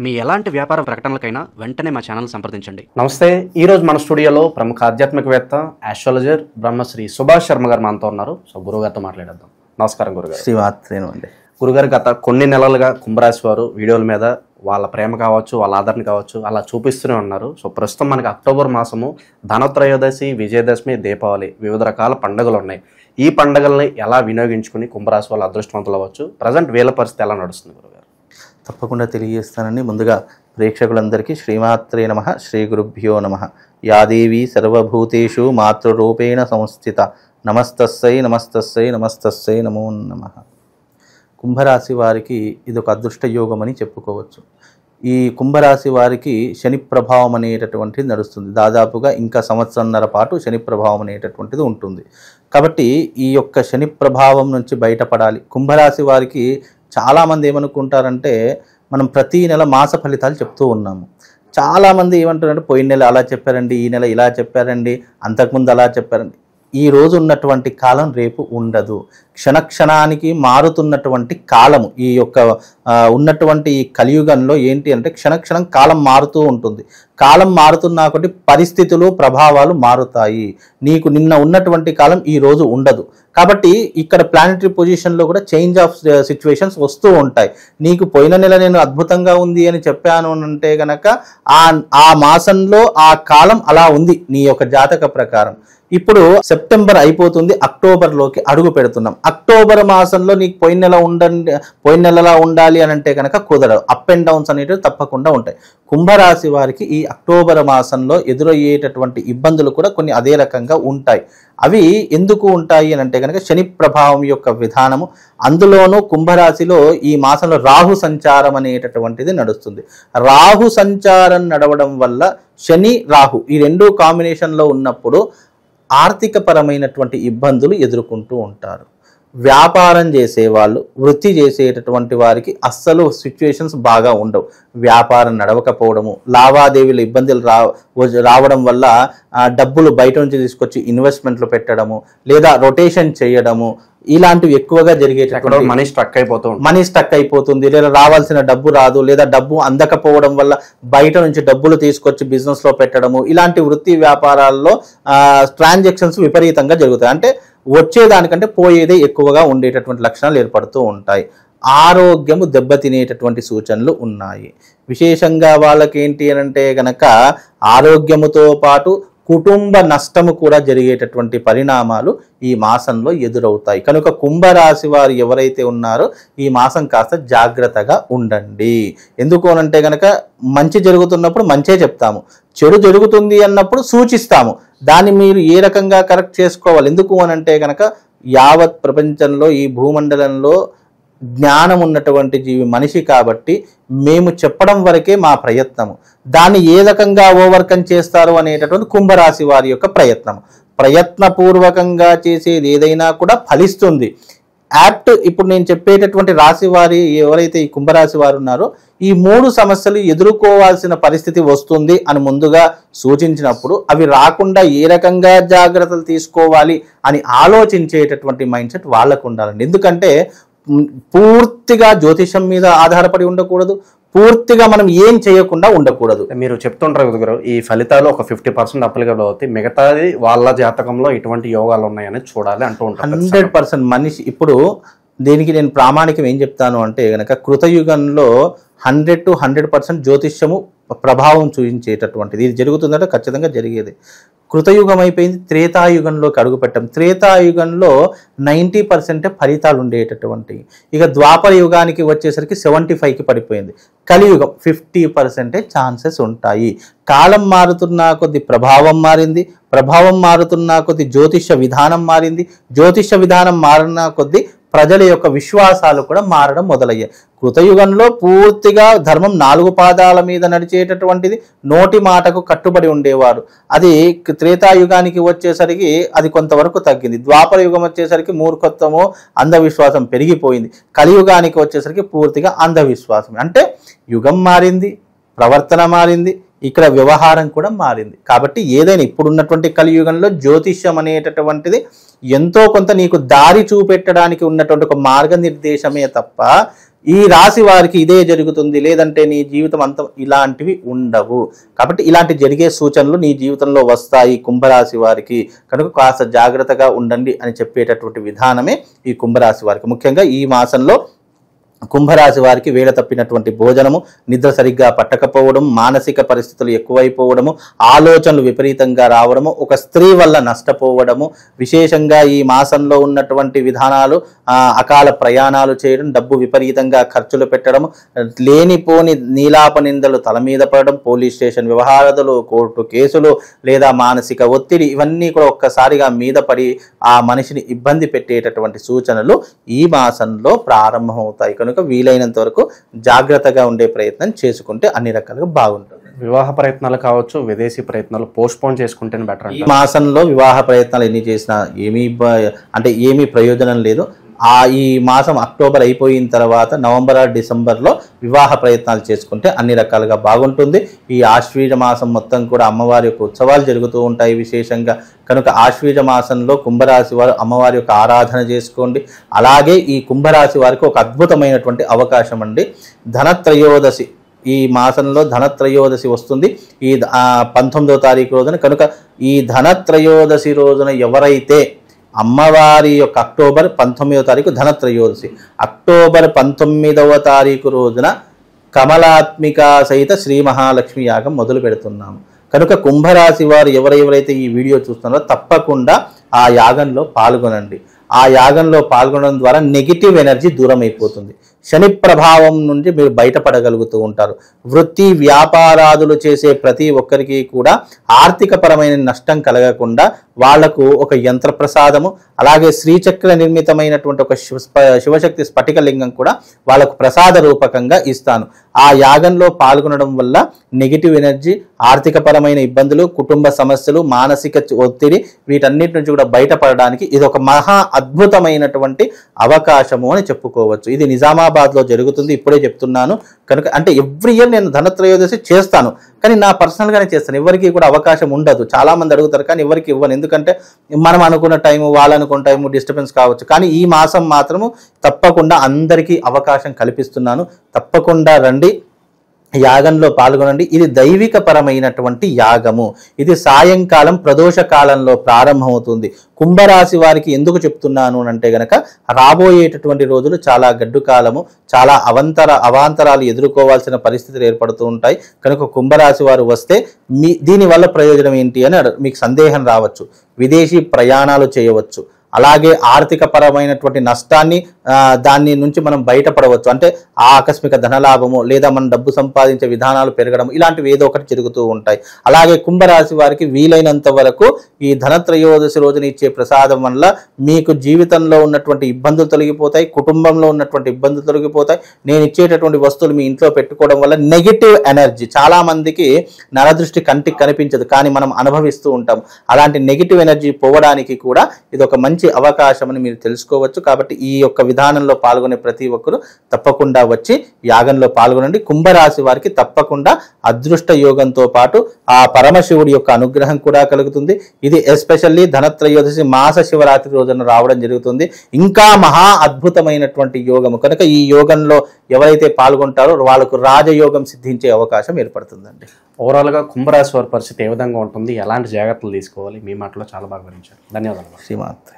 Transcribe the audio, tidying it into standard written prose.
మీ ఎలాంటి వ్యాపార ప్రకటనలకైనా వెంటనే మా ఛానల్ సంప్రదించండి. నమస్తే. ఈరోజు మన స్టూడియోలో ప్రముఖ ఆధ్యాత్మికవేత్త ఆస్ట్రాలజర్ బ్రహ్మశ్రీ సుభాష్ శర్మ గారు మనతో ఉన్నారు. సో గురుగారితో మాట్లాడేద్దాం. నమస్కారం గురుగారు. శ్రీమాత్రేనండి. గురుగారు, గత కొన్ని నెలలుగా కుంభరాశి వారు వీడియోల మీద వాళ్ళ ప్రేమ కావచ్చు, వాళ్ళ ఆదరణ కావచ్చు, అలా చూపిస్తూనే ఉన్నారు. సో ప్రస్తుతం మనకి అక్టోబర్ మాసము ధనత్రయోదశి, విజయదశమి, దీపావళి వివిధ రకాల పండుగలు ఉన్నాయి. ఈ పండుగల్ని ఎలా వినియోగించుకుని కుంభరాశి వాళ్ళు అదృష్టవంతులు అవ్వచ్చు? ప్రజెంట్ వీళ్ళ పరిస్థితి ఎలా నడుస్తుంది గురుగారు? తప్పకుండా తెలియజేస్తానండి. ముందుగా ప్రేక్షకులందరికీ శ్రీమాత్రే నమః, శ్రీ గురుభ్యో నమః. యాదేవి సర్వభూతేషు మాతృరూపేణ సంస్థిత నమస్తస్సై నమస్తస్సై నమస్తస్సై నమో నమః. కుంభరాశి వారికి ఇది ఒక అదృష్ట యోగం అని చెప్పుకోవచ్చు. ఈ కుంభరాశి వారికి శని ప్రభావం అనేటటువంటిది నడుస్తుంది. దాదాపుగా ఇంకా సంవత్సరంన్నర పాటు శని ప్రభావం అనేటటువంటిది ఉంటుంది. కాబట్టి ఈ యొక్క శని ప్రభావం నుంచి బయటపడాలి. కుంభరాశి వారికి చాలామంది ఏమనుకుంటారంటే, మనం ప్రతీ నెల మాస ఫలితాలు చెప్తూ ఉన్నాము. చాలామంది ఏమంటారంటే, పోయిన నెల అలా చెప్పారండి, ఈ నెల ఇలా చెప్పారండి, అంతకుముందు అలా చెప్పారండి. ఈ రోజు ఉన్నటువంటి కాలం రేపు ఉండదు. క్షణక్షణానికి మారుతున్నటువంటి కాలము ఈ యొక్క ఉన్నటువంటి ఈ కలియుగంలో ఏంటి అంటే, క్షణక్షణం కాలం మారుతూ ఉంటుంది. కాలం మారుతున్నా ఒకటి పరిస్థితులు, ప్రభావాలు మారుతాయి. నీకు నిన్న ఉన్నటువంటి కాలం ఈ రోజు ఉండదు. కాబట్టి ఇక్కడ ప్లానెటరీ పొజిషన్లో కూడా చేంజ్ ఆఫ్ సిచ్యువేషన్స్ వస్తూ ఉంటాయి. నీకు పోయిన నెల నేను అద్భుతంగా ఉంది అని చెప్పాను అంటే కనుక ఆ మాసంలో ఆ కాలం అలా ఉంది నీ యొక్క జాతక ప్రకారం. ఇప్పుడు సెప్టెంబర్ అయిపోతుంది, అక్టోబర్లోకి అడుగు పెడుతున్నాం. అక్టోబర్ మాసంలో నీకు పోయిన నెలలా ఉండాలి అని అంటే కనుక కుదరదు. అప్ అండ్ డౌన్స్ అనేవి తప్పకుండా ఉంటాయి. కుంభరాశి వారికి ఈ అక్టోబర్ మాసంలో ఎదురయ్యేటటువంటి ఇబ్బందులు కూడా కొన్ని అదే రకంగా ఉంటాయి. అవి ఎందుకు ఉంటాయి అని అంటే కనుక శని ప్రభావం యొక్క విధానము, అందులోనూ కుంభరాశిలో ఈ మాసంలో రాహు సంచారం అనేటటువంటిది నడుస్తుంది. రాహు సంచారం నడవడం వల్ల శని రాహు ఈ రెండు కాంబినేషన్లో ఉన్నప్పుడు ఆర్థిక పరమైనటువంటి ఇబ్బందులు ఎదుర్కొంటూ ఉంటారు. వ్యాపారం చేసేవాళ్ళు, వృత్తి చేసేటటువంటి వారికి అస్సలు సిచ్యువేషన్స్ బాగా ఉండవు. వ్యాపారం నడవకపోవడము, లావాదేవీలు ఇబ్బందులు రావడం వల్ల డబ్బులు బయట నుంచి తీసుకొచ్చి ఇన్వెస్ట్మెంట్లు పెట్టడము, లేదా రొటేషన్ చేయడము, ఇలాంటివి ఎక్కువగా జరిగేటటువంటి మనీ స్టక్ అయిపోతుంది. లేదా రావాల్సిన డబ్బు రాదు, లేదా డబ్బు అందకపోవడం వల్ల బయట నుంచి డబ్బులు తీసుకొచ్చి బిజినెస్ లో పెట్టడము, ఇలాంటి వృత్తి వ్యాపారాల్లో ట్రాన్సాక్షన్స్ విపరీతంగా జరుగుతాయి. అంటే వచ్చేదానికంటే పోయేదే ఎక్కువగా ఉండేటటువంటి లక్షణాలు ఏర్పడుతూ ఉంటాయి. ఆరోగ్యము దెబ్బతినేటటువంటి సూచనలు ఉన్నాయి. విశేషంగా వాళ్ళకి ఏంటి అని అంటే గనక ఆరోగ్యముతో పాటు కుటుంబ నష్టము కూడా జరిగేటటువంటి పరిణామాలు ఈ మాసంలో ఎదురవుతాయి. కనుక కుంభరాశి వారు ఎవరైతే ఉన్నారో ఈ మాసం కాస్త జాగ్రత్తగా ఉండండి. ఎందుకు అనంటే గనక మంచి జరుగుతున్నప్పుడు మంచే చెప్తాము, చెడు జరుగుతుంది అన్నప్పుడు సూచిస్తాము. దాన్ని మీరు ఏ రకంగా కరెక్ట్ చేసుకోవాలి. ఎందుకు అనంటే గనక యావత్ ప్రపంచంలో ఈ భూమండలంలో జ్ఞానం ఉన్నటువంటి జీవి మనిషి కాబట్టి మేము చెప్పడం వరకే మా ప్రయత్నము. దాన్ని ఏ రకంగా ఓవర్కమ్ చేస్తారు అనేటటువంటి కుంభరాశి వారి యొక్క ప్రయత్నపూర్వకంగా చేసేది ఏదైనా కూడా ఫలిస్తుంది. ఇప్పుడు నేను చెప్పేటటువంటి రాశి వారి ఎవరైతే ఈ కుంభరాశి వారు ఉన్నారో ఈ 3 సమస్యలు ఎదుర్కోవాల్సిన పరిస్థితి వస్తుంది అని ముందుగా సూచించినప్పుడు అవి రాకుండా ఏ రకంగా జాగ్రత్తలు తీసుకోవాలి అని ఆలోచించేటటువంటి మైండ్ సెట్ వాళ్ళకు ఉండాలండి. ఎందుకంటే పూర్తిగా జ్యోతిషం మీద ఆధారపడి ఉండకూడదు, పూర్తిగా మనం ఏం చేయకుండా ఉండకూడదు. మీరు చెప్తుంటారు కదా, ఈ ఫలితాలు ఒక 50% అప్లికబుల్ అవుతాయి, మిగతాది వాళ్ళ జాతకంలో ఇటువంటి యోగాలు ఉన్నాయని చూడాలి అంటూ ఉంటారు. 100% మనిషి ఇప్పుడు దీనికి నేను ప్రామాణికం ఏం చెప్తాను అంటే గనక కృతయుగంలో 100 to 100% జ్యోతిష్యము ప్రభావం చూపించేటటువంటిది ఇది జరుగుతుందంటే ఖచ్చితంగా జరిగేది. కృతయుగం అయిపోయింది, త్రేతాయుగంలోకి అడుగుపెట్టాం. త్రేతాయుగంలో 90% ఫలితాలు ఉండేటటువంటివి. ఇక ద్వాపర యుగానికి వచ్చేసరికి 75కి పడిపోయింది. కలియుగం 50% ఛాన్సెస్ ఉంటాయి. కాలం మారుతున్నా కొద్ది ప్రభావం మారింది, ప్రభావం మారుతున్నా కొద్ది జ్యోతిష విధానం మారింది, జ్యోతిష విధానం మారిన కొద్ది ప్రజల యొక్క విశ్వాసాలు కూడా మారడం మొదలయ్యాయి. కృతయుగంలో పూర్తిగా ధర్మం 4 పాదాల మీద నడిచేటటువంటిది, నోటి మాటకు కట్టుబడి ఉండేవారు. అది త్రేతాయుగానికి వచ్చేసరికి అది కొంతవరకు తగ్గింది. ద్వాపర యుగం వచ్చేసరికి మూర్ఖత్వము, అంధవిశ్వాసం పెరిగిపోయింది. కలియుగానికి వచ్చేసరికి పూర్తిగా అంధవిశ్వాసం. అంటే యుగం మారింది, ప్రవర్తన మారింది, ఇక్కడ వ్యవహారం కూడా మారింది. కాబట్టి ఏదైనా ఇప్పుడున్నటువంటి కలియుగంలో జ్యోతిష్యం అనేటటువంటిది ఎంతో కొంత నీకు దారి చూపెట్టడానికి ఉన్నటువంటి ఒక మార్గనిర్దేశమే తప్ప ఈ రాశి వారికి ఇదే జరుగుతుంది, లేదంటే నీ జీవితం అంత ఇలాంటివి ఉండవు. కాబట్టి ఇలాంటి జరిగే సూచనలు నీ జీవితంలో వస్తాయి కుంభరాశి వారికి. కనుక కాస్త జాగ్రత్తగా ఉండండి అని చెప్పేటటువంటి విధానమే ఈ కుంభరాశి వారికి. ముఖ్యంగా ఈ మాసంలో కుంభరాశి వారికి వేళ తప్పినటువంటి భోజనము, నిద్ర సరిగ్గా పట్టకపోవడం, మానసిక పరిస్థితులు ఎక్కువైపోవడము, ఆలోచనలు విపరీతంగా రావడము, ఒక స్త్రీ వల్ల నష్టపోవడము, విశేషంగా ఈ మాసంలో ఉన్నటువంటి విధానాలు అకాల ప్రయాణాలు చేయడం, డబ్బు విపరీతంగా ఖర్చులు పెట్టడము, లేనిపోని నీలాప నిందలు తల మీద పడడం, పోలీస్ స్టేషన్ వ్యవహారాలు, కోర్టు కేసులు లేదా మానసిక ఒత్తిడి, ఇవన్నీ కూడా ఒక్కసారిగా మీద పడి ఆ మనిషిని ఇబ్బంది పెట్టేటటువంటి సూచనలు ఈ మాసంలో ప్రారంభమవుతాయి. కనుక వీలైనంత వరకు జాగ్రత్తగా ఉండే ప్రయత్నం చేసుకుంటే అన్ని రకాలుగా బాగుంటుంది. వివాహ ప్రయత్నాలు కావచ్చు, విదేశీ ప్రయత్నాలు పోస్ట్పోన్ చేసుకుంటేనే బెటర్. ఈ మాసంలో వివాహ ప్రయత్నాలు ఎన్ని చేసినా ఏమీ ప్రయోజనం లేదు. ఈ మాసం అక్టోబర్ అయిపోయిన తర్వాత నవంబర్ డిసెంబర్లో వివాహ ప్రయత్నాలు చేసుకుంటే అన్ని రకాలుగా బాగుంటుంది. ఈ ఆశ్వీజ మాసం మొత్తం కూడా అమ్మవారి యొక్క ఉత్సవాలు జరుగుతూ ఉంటాయి విశేషంగా. కనుక ఆశ్వీజ మాసంలో కుంభరాశి వారు అమ్మవారి యొక్క ఆరాధన చేసుకోండి. అలాగే ఈ కుంభరాశి వారికి ఒక అద్భుతమైనటువంటి అవకాశం అండి, ధనత్రయోదశి. ఈ మాసంలో ధనత్రయోదశి వస్తుంది ఈ 19వ తారీఖు రోజున. కనుక ఈ ధనత్రయోదశి రోజున ఎవరైతే అమ్మవారి యొక్క అక్టోబర్ 19వ తారీఖు ధనత్రయోదశి, అక్టోబర్ 19వ తారీఖు రోజున కమలాత్మిక సహిత శ్రీ మహాలక్ష్మి యాగం మొదలు పెడుతున్నాము. కనుక కుంభరాశి వారు ఎవరైతే ఈ వీడియో చూస్తున్నారో తప్పకుండా ఆ యాగంలో పాల్గొనండి. ఆ యాగంలో పాల్గొనడం ద్వారా నెగిటివ్ ఎనర్జీ దూరం అయిపోతుంది. శని ప్రభావం నుండి మీరు బయటపడగలుగుతూ ఉంటారు. వృత్తి వ్యాపారాదులు చేసే ప్రతి ఒక్కరికి కూడా ఆర్థికపరమైన నష్టం కలగకుండా వాళ్లకు ఒక యంత్ర ప్రసాదము, అలాగే శ్రీచక్ర నిర్మితమైనటువంటి ఒక శివశక్తి స్ఫటికలింగం కూడా వాళ్ళకు ప్రసాద రూపకంగా ఇస్తాను. ఆ యాగంలో పాల్గొనడం వల్ల నెగిటివ్ ఎనర్జీ, ఆర్థికపరమైన ఇబ్బందులు, కుటుంబ సమస్యలు, మానసిక ఒత్తిడి, వీటన్నిటి నుంచి కూడా బయటపడడానికి ఇది ఒక మహా అద్భుతమైనటువంటి అవకాశము అని చెప్పుకోవచ్చు. ఇది నిజామాబాద్లో జరుగుతుంది, ఇప్పుడే చెప్తున్నాను. కనుక అంటే ఎవ్రీ ఇయర్ నేను ధనత్రయోదశి చేస్తాను, కానీ నా పర్సనల్గానే చేస్తాను. ఎవరికి కూడా అవకాశం ఉండదు. చాలామంది అడుగుతారు కానీ ఎవరికి ఇవ్వను, ఎందుకంటే మనం అనుకున్న టైము వాళ్ళు అనుకున్న టైము డిస్టర్బెన్స్ కావచ్చు. కానీ ఈ మాసం మాత్రము తప్పకుండా అందరికీ అవకాశం కల్పిస్తున్నాను. తప్పకుండా రండి, యాగంలో పాల్గొనండి. ఇది దైవిక పరమైనటువంటి యాగము. ఇది సాయంకాలం ప్రదోష కాలంలో ప్రారంభమవుతుంది. కుంభరాశి వారికి ఎందుకు చెప్తున్నాను అంటే గనక రాబోయేటటువంటి రోజులు చాలా గడ్డు కాలము, చాలా అవాంతరాలు ఎదుర్కోవాల్సిన పరిస్థితులు ఏర్పడుతూ ఉంటాయి. కనుక కుంభరాశి వారు వస్తే దీనివల్ల ప్రయోజనం ఏంటి అని మీకు సందేహం రావచ్చు. విదేశీ ప్రయాణాలు చేయవచ్చు, అలాగే ఆర్థిక పరమైనటువంటి నష్టాన్ని దాని నుంచి మనం బయటపడవచ్చు. అంటే ఆకస్మిక ధనలాభము లేదా మనం డబ్బు సంపాదించే విధానాలు పెరగడం, ఇలాంటివి ఏదో ఒకటి జరుగుతూ ఉంటాయి. అలాగే కుంభరాశి వారికి వీలైనంత వరకు ఈ ధనత్రయోదశి రోజున ఇచ్చే ప్రసాదం వల్ల మీకు జీవితంలో ఉన్నటువంటి ఇబ్బందులు తొలగిపోతాయి, కుటుంబంలో ఉన్నటువంటి ఇబ్బందులు తొలగిపోతాయి. నేను ఇచ్చేటటువంటి వస్తువులు మీ ఇంట్లో పెట్టుకోవడం వల్ల నెగిటివ్ ఎనర్జీ, చాలా మందికి నరదృష్టి కంటికి కనిపించదు కానీ మనం అనుభవిస్తూ ఉంటాం. అలాంటి నెగిటివ్ ఎనర్జీ పోవడానికి కూడా ఇది ఒక మంచి అవకాశం అని మీరు తెలుసుకోవచ్చు. కాబట్టి ఈ యొక్క విధానంలో పాల్గొనే ప్రతి ఒక్కరు తప్పకుండా వచ్చి యాగంలో పాల్గొనండి. కుంభరాశి వారికి తప్పకుండా అదృష్ట యోగంతో పాటు ఆ పరమశివుడి యొక్క అనుగ్రహం కూడా కలుగుతుంది. ఇది ఎస్పెషల్లీ ధనత్రయోదశి మాస శివరాత్రి రోజున రావడం జరుగుతుంది. ఇంకా మహా అద్భుతమైనటువంటి యోగము. కనుక ఈ యోగంలో ఎవరైతే పాల్గొంటారో వాళ్ళకు రాజయోగం సిద్ధించే అవకాశం ఏర్పడుతుందండి. ఓవరాల్గా కుంభరాశి వారి పరిస్థితి ఏ విధంగా ఉంటుంది, ఎలాంటి జాగ్రత్తలు తీసుకోవాలి, మీ మాటలో చాలా బాగా వివరించారు. ధన్యవాదాలు. శ్రీమాత్రే.